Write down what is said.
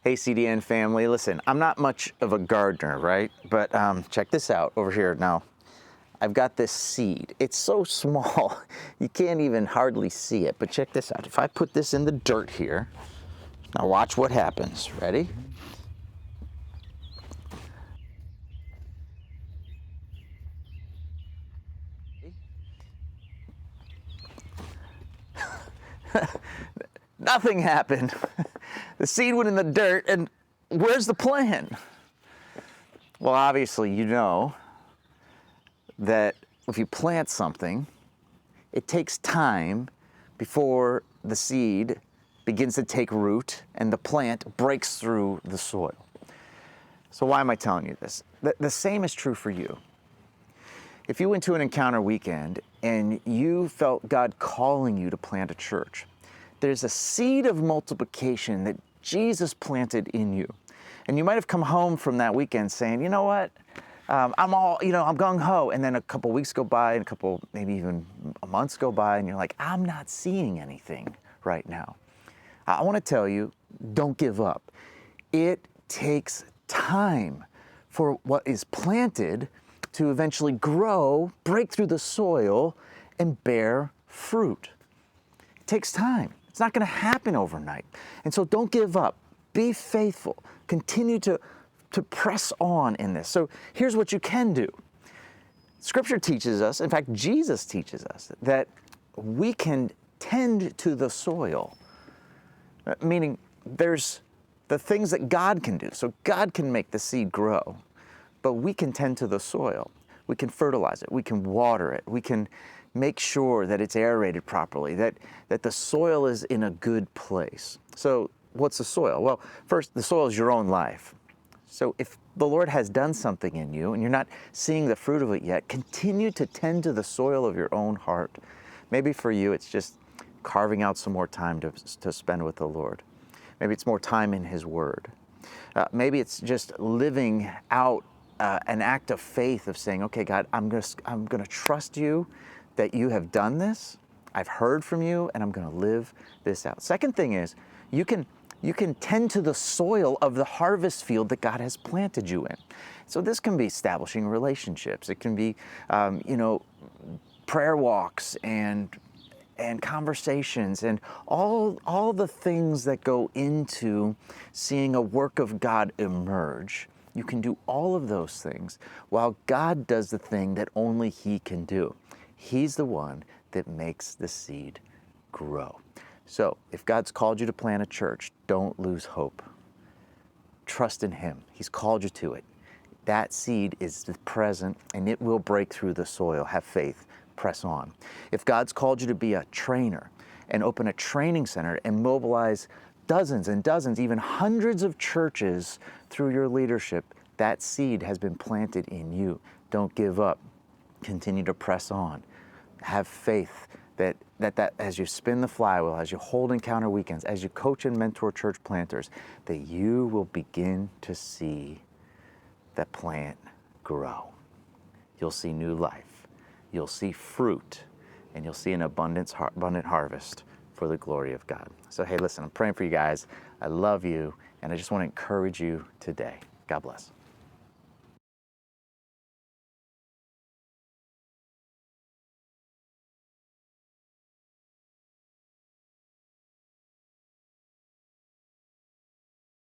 Hey CDN family, listen, I'm not much of a gardener, right? But check this out over here. Now, I've got this seed. It's so small, you can't even hardly see it. But check this out. If I put this in the dirt here, now watch what happens. Ready? Nothing happened. The seed went in the dirt, and where's the plant? Well, obviously, you know that if you plant something, it takes time before the seed begins to take root and the plant breaks through the soil. So why am I telling you this? The same is true for you. If you went to an encounter weekend and you felt God calling you to plant a church, there's a seed of multiplication that Jesus planted in you. And you might have come home from that weekend saying, you know what, I'm gung-ho. And then a couple weeks go by and maybe even months go by and you're like, I'm not seeing anything right now. I want to tell you, don't give up. It takes time for what is planted to eventually grow, break through the soil, and bear fruit. It takes time. It's not going to happen overnight. And so don't give up. Be faithful. Continue to press on in this. So here's what you can do. Scripture teaches us, in fact, Jesus teaches us, that we can tend to the soil. Meaning there's the things that God can do. So God can make the seed grow, but we can tend to the soil. We can fertilize it. We can water it. We can make sure that it's aerated properly, that the soil is in a good place. So what's the soil? Well, first, the soil is your own life. So if the Lord has done something in you and you're not seeing the fruit of it yet, continue to tend to the soil of your own heart. Maybe for you, it's just carving out some more time to spend with the Lord. Maybe it's more time in His Word. Maybe it's just living out an act of faith of saying, okay, God, I'm going to trust you that you have done this. I've heard from you, and I'm going to live this out. Second thing is, you can tend to the soil of the harvest field that God has planted you in. So this can be establishing relationships. It can be, prayer walks and conversations and all the things that go into seeing a work of God emerge. You can do all of those things while God does the thing that only He can do. He's the one that makes the seed grow. So if God's called you to plant a church, don't lose hope. Trust in Him. He's called you to it. That seed is present and it will break through the soil. Have faith. Press on. If God's called you to be a trainer and open a training center and mobilize dozens and dozens, even hundreds of churches through your leadership, that seed has been planted in you. Don't give up. Continue to press on. Have faith that as you spin the flywheel, as you hold encounter weekends, as you coach and mentor church planters, that you will begin to see the plant grow. You'll see new life. You'll see fruit, and you'll see an abundant harvest for the glory of God. So, hey, listen, I'm praying for you guys. I love you, and I just want to encourage you today. God bless.